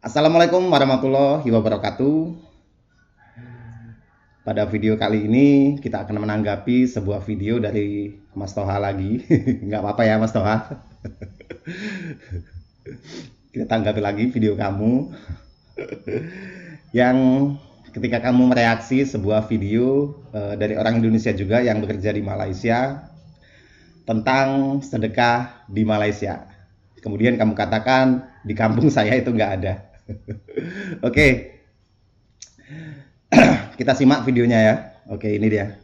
Assalamualaikum warahmatullahi wabarakatuh. Pada video kali ini kita akan menanggapi sebuah video dari Mas Toha lagi. Nggak apa-apa ya Mas Toha. Kita tanggapi lagi video kamu yang ketika kamu mereaksi sebuah video dari orang Indonesia juga yang bekerja di Malaysia tentang sedekah di Malaysia. Kemudian kamu katakan di kampung saya itu nggak ada. Oke, kita simak videonya ya. Oke, ini dia.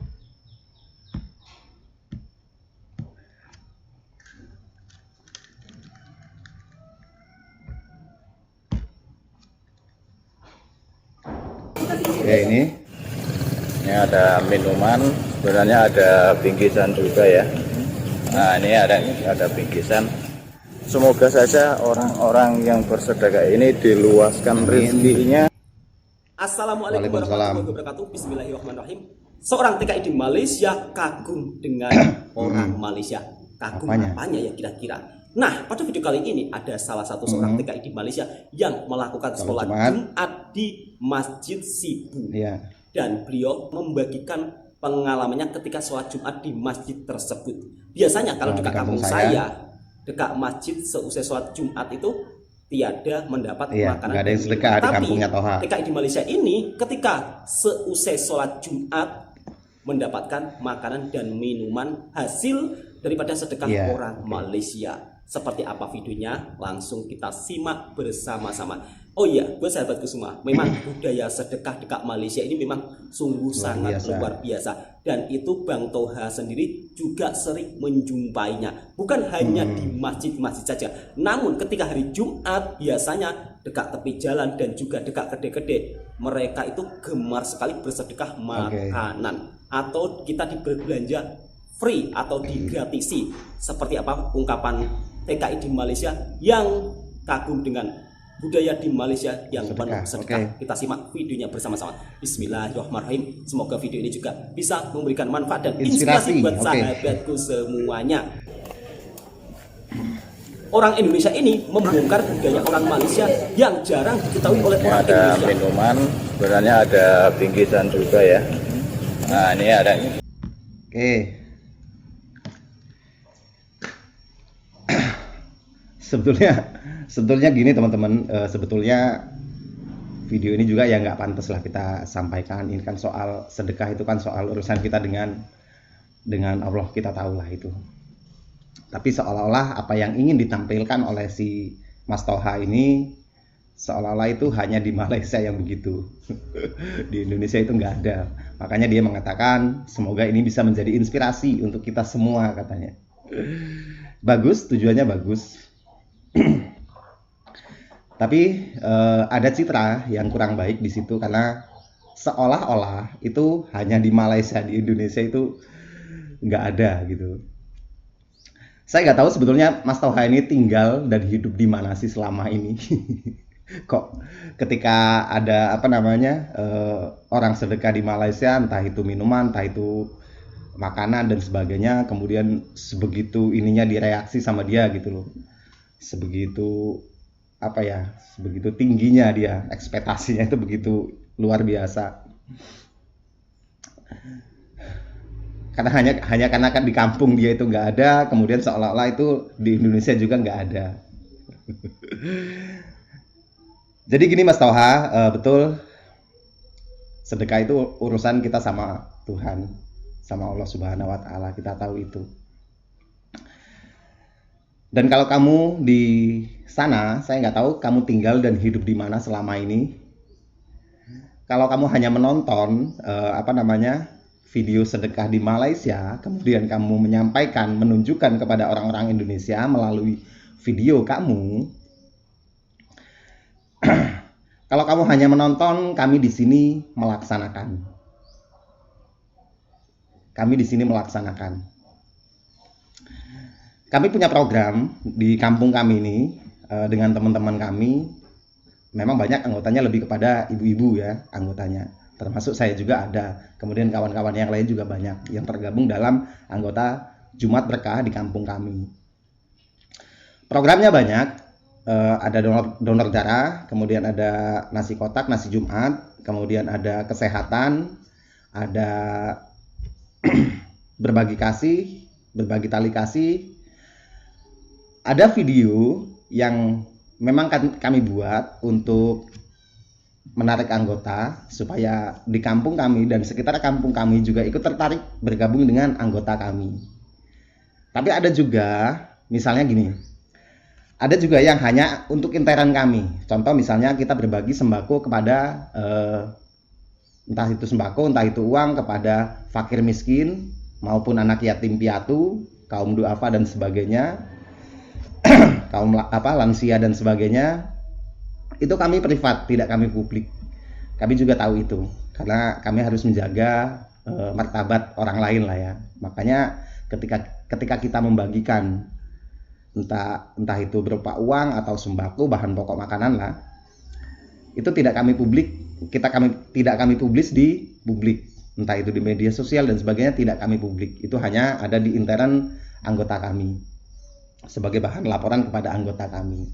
Oke, ini ada minuman, sebenarnya ada bingkisan juga ya. Nah, ini ada bingkisan. Semoga saja orang-orang yang bersedekah ini diluaskan rezekinya. Assalamualaikum warahmatullahi wabarakatuh. Bismillahirrahmanirrahim. Seorang TKI di Malaysia kagum dengan orang Malaysia. Kagum apanya ya kira-kira? Nah, pada video kali ini ada salah satu seorang TKI di Malaysia yang melakukan sholat Jumat di Masjid Sibu. Dan beliau membagikan pengalamannya ketika sholat Jumat di masjid tersebut. Biasanya kalau dekat kampung saya, dekat masjid seusai sholat Jumat itu tiada mendapat makanan. Ada yang sedekah di kampungnya Toha. TKI di Malaysia ini ketika seusai sholat Jumat mendapatkan makanan dan minuman hasil daripada sedekah orang Malaysia. Seperti apa videonya? Langsung kita simak bersama-sama. Oh iya, buat sahabatku semua, memang budaya sedekah dekat Malaysia ini memang sungguh sangat luar biasa. Dan itu Bang Toha sendiri juga sering menjumpainya. Bukan hanya di masjid-masjid saja, namun ketika hari Jumat biasanya dekat tepi jalan dan juga dekat kedai-kedai, mereka itu gemar sekali bersedekah makanan. Atau kita berbelanja free atau digratisi. Seperti apa ungkapan TKI di Malaysia yang kagum dengan budaya di Malaysia yang penuh sedekah. Kita simak videonya bersama-sama. Bismillahirrahmanirrahim. Semoga video ini juga bisa memberikan manfaat dan inspirasi buat sahabatku semuanya. Orang Indonesia ini membongkar budaya orang Malaysia yang jarang diketahui oleh orang Indonesia. Ada minuman, sebenarnya ada bingkisan juga ya. Nah, ini ada. Sebetulnya gini teman-teman, sebetulnya video ini juga ya nggak pantas lah kita sampaikan. Ini kan soal sedekah, itu kan soal urusan kita dengan Allah, kita tahu lah itu. Tapi seolah-olah apa yang ingin ditampilkan oleh si Mas Toha ini seolah-olah itu hanya di Malaysia yang begitu. Di Indonesia itu nggak ada. Makanya dia mengatakan semoga ini bisa menjadi inspirasi untuk kita semua, katanya. Bagus, tujuannya bagus. Tapi ada citra yang kurang baik di situ karena seolah-olah itu hanya di Malaysia, di Indonesia itu nggak ada gitu. Saya nggak tahu sebetulnya Mas Toha ini tinggal dan hidup di mana sih selama ini. Kok ketika ada orang sedekah di Malaysia, entah itu minuman, entah itu makanan dan sebagainya, kemudian sebegitu ininya direaksi sama dia gitu loh. Sebegitu tingginya dia, ekspektasinya itu begitu luar biasa. Karena hanya karena kan di kampung dia itu nggak ada, kemudian seolah-olah itu di Indonesia juga nggak ada. Jadi gini Mas Toha, betul, sedekah itu urusan kita sama Tuhan, sama Allah Subhanahu wa Ta'ala, kita tahu itu. Dan kalau kamu di sana, saya nggak tahu kamu tinggal dan hidup di mana selama ini. Kalau kamu hanya menonton video sedekah di Malaysia, kemudian kamu menunjukkan kepada orang-orang Indonesia melalui video kamu. Kalau kamu hanya menonton, kami di sini melaksanakan. Kami punya program di kampung kami ini dengan teman-teman kami. Memang banyak anggotanya lebih kepada ibu-ibu ya anggotanya. Termasuk saya juga ada. Kemudian kawan-kawan yang lain juga banyak yang tergabung dalam anggota Jumat Berkah di kampung kami. Programnya banyak. ada donor darah, kemudian ada nasi kotak, nasi Jumat, kemudian ada kesehatan, ada berbagi kasih, berbagi tali kasih. Ada video yang memang kami buat untuk menarik anggota supaya di kampung kami dan sekitar kampung kami juga ikut tertarik bergabung dengan anggota kami. Tapi ada juga, misalnya gini, ada juga yang hanya untuk intern kami. Contoh misalnya kita berbagi sembako kepada entah itu sembako, entah itu uang kepada fakir miskin maupun anak yatim piatu, kaum duafa dan sebagainya, kaum lansia dan sebagainya. Itu kami privat, tidak kami publik. Kami juga tahu itu karena kami harus menjaga martabat orang lain lah ya. Makanya ketika kita membagikan entah itu berupa uang atau sembako, bahan pokok makanan lah, itu tidak kami tidak kami publis di publik, entah itu di media sosial dan sebagainya, tidak kami publik. Itu hanya ada di intern anggota kami sebagai bahan laporan kepada anggota kami.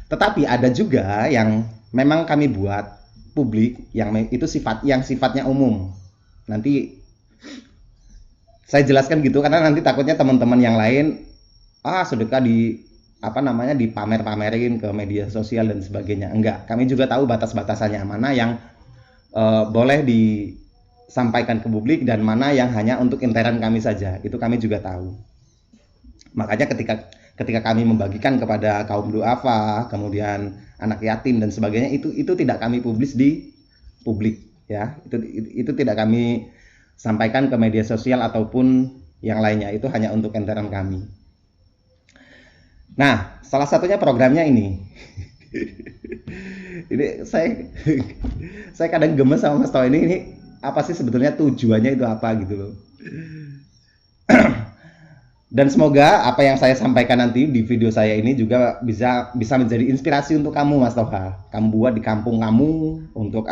Tetapi ada juga yang memang kami buat publik, yang itu sifatnya umum. Nanti saya jelaskan gitu karena nanti takutnya teman-teman yang lain sedekah dipamer-pamerin ke media sosial dan sebagainya. Enggak, kami juga tahu batas-batasannya, mana yang boleh disampaikan ke publik dan mana yang hanya untuk intern kami saja. Itu kami juga tahu. Makanya ketika kami membagikan kepada kaum duafa, kemudian anak yatim dan sebagainya, itu tidak kami publis di publik ya. Itu tidak kami sampaikan ke media sosial ataupun yang lainnya. Itu hanya untuk intern kami. Nah, salah satunya programnya ini. Ini saya kadang gemes sama Mas Tau ini apa sih sebetulnya tujuannya itu apa gitu loh. Dan semoga apa yang saya sampaikan nanti di video saya ini juga bisa menjadi inspirasi untuk kamu, Mas Toha. Kamu buat di kampung kamu untuk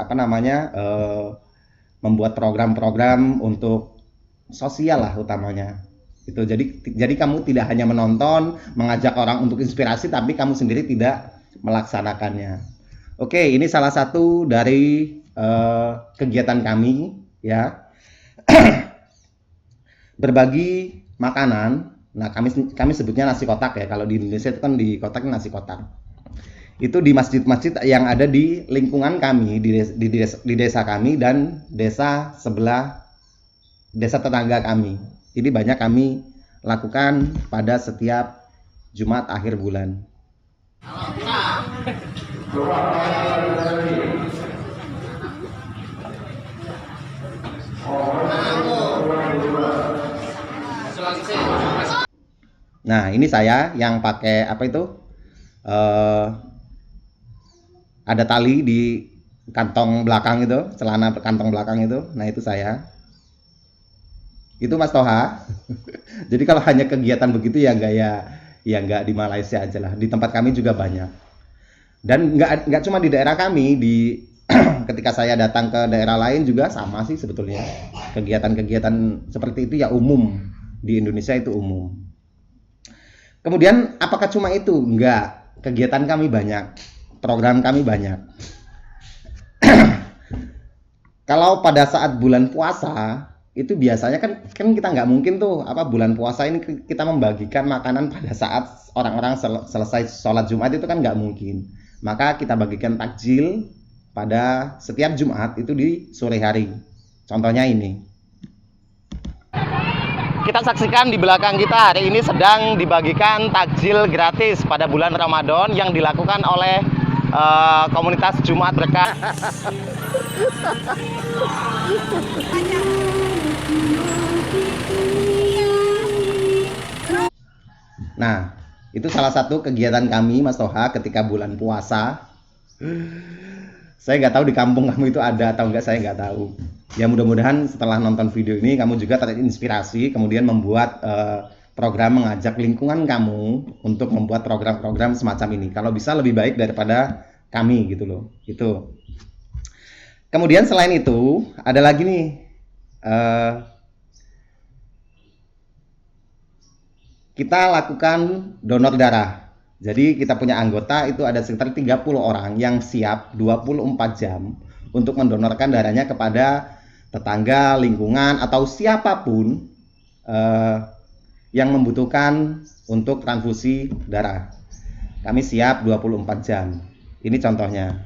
membuat program-program untuk sosial lah utamanya. Itu jadi kamu tidak hanya menonton, mengajak orang untuk inspirasi, tapi kamu sendiri tidak melaksanakannya. Oke, ini salah satu dari kegiatan kami ya. Berbagi makanan. Nah, kami sebutnya nasi kotak ya. Kalau di Indonesia itu kan di kotaknya nasi kotak. Itu di masjid-masjid yang ada di lingkungan kami, di desa kami dan desa sebelah, desa tetangga kami. Ini banyak kami lakukan pada setiap Jumat akhir bulan. Nah, ini saya yang pakai ada tali di kantong belakang itu, celana kantong belakang itu. Nah, itu saya. Itu Mas Toha. Jadi kalau hanya kegiatan begitu ya nggak di Malaysia aja lah. Di tempat kami juga banyak. Dan nggak cuma di daerah kami, ketika saya datang ke daerah lain juga sama sih sebetulnya. Kegiatan-kegiatan seperti itu ya umum. Di Indonesia itu umum. Kemudian apakah cuma itu? Enggak. Kegiatan kami banyak. Program kami banyak. Kalau pada saat bulan puasa itu biasanya kan kita nggak mungkin tuh bulan puasa ini kita membagikan makanan pada saat orang-orang selesai sholat Jumat, itu kan nggak mungkin. Maka kita bagikan takjil pada setiap Jumat itu di sore hari. Contohnya ini. Kita saksikan di belakang kita hari ini sedang dibagikan takjil gratis pada bulan Ramadan yang dilakukan oleh komunitas Jumat Berkah. Nah, itu salah satu kegiatan kami, Mas Toha, ketika bulan puasa. Saya nggak tahu di kampung kamu itu ada atau enggak, saya nggak tahu. Ya mudah-mudahan setelah nonton video ini kamu juga terinspirasi, kemudian membuat program mengajak lingkungan kamu untuk membuat program-program semacam ini. Kalau bisa lebih baik daripada kami gitu loh. Itu. Kemudian selain itu ada lagi nih. Kita lakukan donor darah. Jadi kita punya anggota itu ada sekitar 30 orang yang siap 24 jam untuk mendonorkan darahnya kepada tetangga, lingkungan, atau siapapun yang membutuhkan untuk transfusi darah. Kami siap 24 jam. Ini contohnya.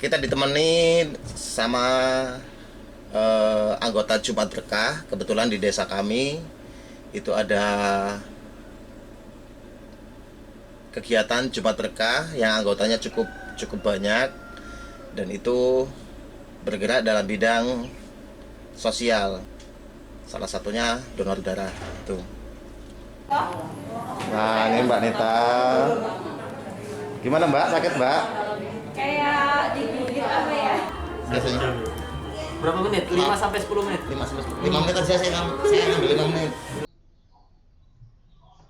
Kita ditemani sama anggota Jumat Berkah. Kebetulan di desa kami itu ada kegiatan Jumat Berkah yang anggotanya cukup banyak, dan itu bergerak dalam bidang sosial. Salah satunya donor darah itu. Nah, ini Mbak Nita. Gimana Mbak? Sakit Mbak? Kayak digigit apa ya? Biasanya Berapa menit? 5 sampai 10 menit. 5 menit aja saya ngambil 5 menit.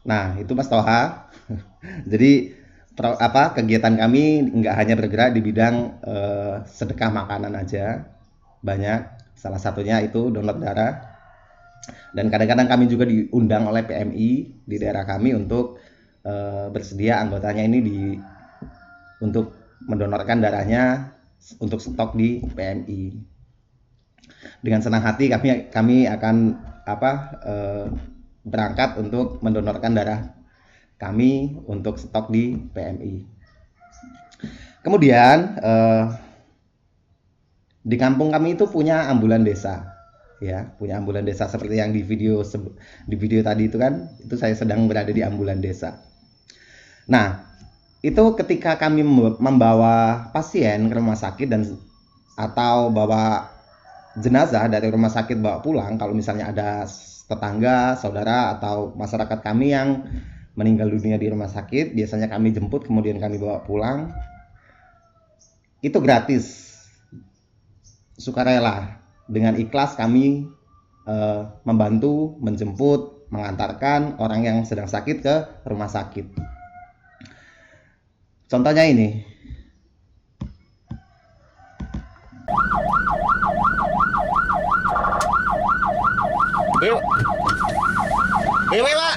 Nah, itu Mas Toha. Jadi kegiatan kami nggak hanya bergerak di bidang sedekah makanan aja, banyak. Salah satunya itu donor darah. Dan kadang-kadang kami juga diundang oleh PMI di daerah kami untuk bersedia anggotanya ini untuk mendonorkan darahnya untuk stok di PMI. Dengan senang hati kami akan berangkat untuk mendonorkan darah kami untuk stok di PMI. Kemudian di kampung kami itu punya ambulan desa, ya, punya ambulan desa seperti yang di video tadi itu kan, itu saya sedang berada di ambulan desa. Nah, itu ketika kami membawa pasien ke rumah sakit atau bawa jenazah dari rumah sakit bawa pulang, kalau misalnya ada tetangga, saudara, atau masyarakat kami yang meninggal dunia di rumah sakit, biasanya kami jemput kemudian kami bawa pulang. Itu gratis, sukarela, dengan ikhlas kami membantu, menjemput, mengantarkan orang yang sedang sakit ke rumah sakit. Contohnya ini. Pak.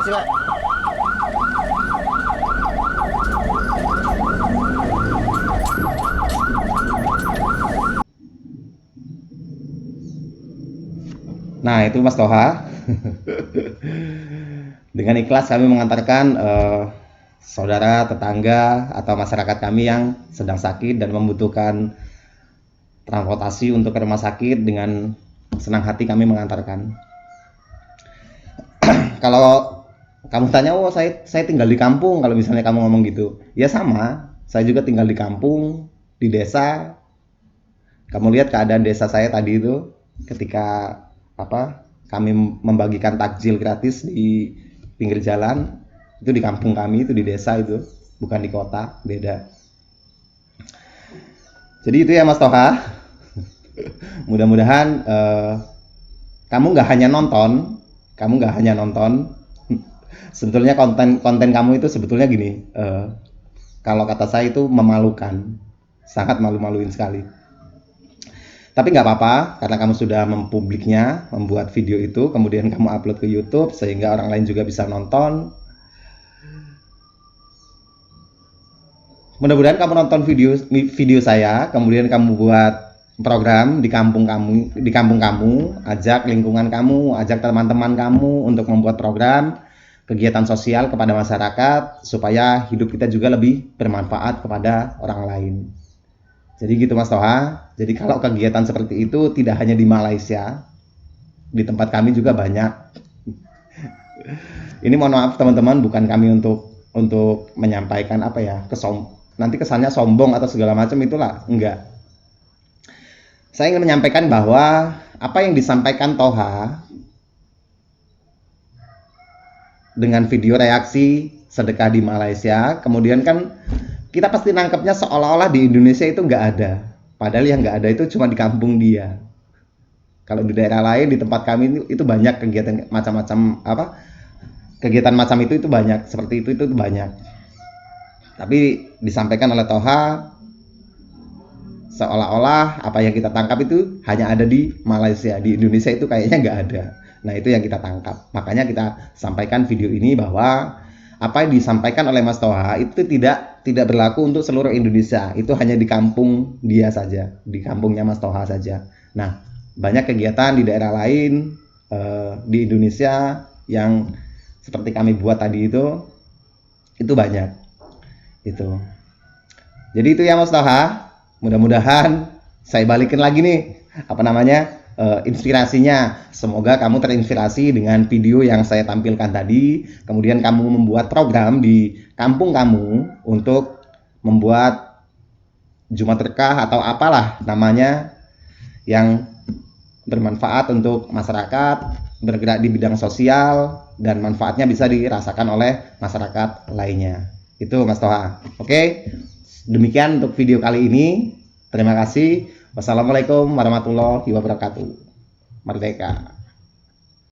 Pak. Nah, itu Mas Toha. Dengan ikhlas kami mengantarkan saudara, tetangga, atau masyarakat kami yang sedang sakit dan membutuhkan transportasi untuk ke rumah sakit. Dengan senang hati kami mengantarkan. Kalau kamu tanya, oh saya tinggal di kampung, kalau misalnya kamu ngomong gitu, ya sama, saya juga tinggal di kampung, di desa. Kamu lihat keadaan desa saya tadi itu, ketika kami membagikan takjil gratis di pinggir jalan, itu di kampung kami, itu di desa, itu bukan di kota, beda. Jadi itu ya Mas Toha. Mudah-mudahan kamu nggak hanya nonton. Sebetulnya konten kamu itu sebetulnya gini, kalau kata saya itu memalukan, sangat malu-maluin sekali. Tapi nggak apa-apa, karena kamu sudah mempubliknya, membuat video itu, kemudian kamu upload ke YouTube sehingga orang lain juga bisa nonton. Mudah-mudahan kamu nonton video saya, kemudian kamu buat program di kampung kamu, ajak lingkungan kamu, ajak teman-teman kamu untuk membuat program kegiatan sosial kepada masyarakat supaya hidup kita juga lebih bermanfaat kepada orang lain. Jadi gitu Mas Toha. Jadi kalau kegiatan seperti itu tidak hanya di Malaysia, di tempat kami juga banyak. Ini mohon maaf teman-teman, bukan kami untuk menyampaikan nanti kesannya sombong atau segala macam, itulah, enggak. Saya ingin menyampaikan bahwa apa yang disampaikan Toha dengan video reaksi sedekah di Malaysia, kemudian kan kita pasti nangkepnya seolah-olah di Indonesia itu nggak ada. Padahal yang nggak ada itu cuma di kampung dia. Kalau di daerah lain, di tempat kami itu banyak kegiatan macam-macam kegiatan macam itu banyak, seperti itu banyak. Tapi disampaikan oleh Toha seolah-olah apa yang kita tangkap itu hanya ada di Malaysia, di Indonesia itu kayaknya nggak ada. Nah itu yang kita tangkap. Makanya kita sampaikan video ini bahwa apa yang disampaikan oleh Mas Toha itu tidak berlaku untuk seluruh Indonesia. Itu hanya di kampung dia saja, di kampungnya Mas Toha saja. Nah banyak kegiatan di daerah lain di Indonesia yang seperti kami buat tadi itu banyak. Itu. Jadi itu ya Mas Toha. Mudah-mudahan saya balikin lagi nih inspirasinya. Semoga kamu terinspirasi dengan video yang saya tampilkan tadi. Kemudian kamu membuat program di kampung kamu untuk membuat Jumat Berkah atau apalah namanya yang bermanfaat untuk masyarakat, bergerak di bidang sosial, dan manfaatnya bisa dirasakan oleh masyarakat lainnya. Itu Mas Toha. Oke. Demikian untuk video kali ini. Terima kasih. Wassalamualaikum warahmatullahi wabarakatuh. Merdeka.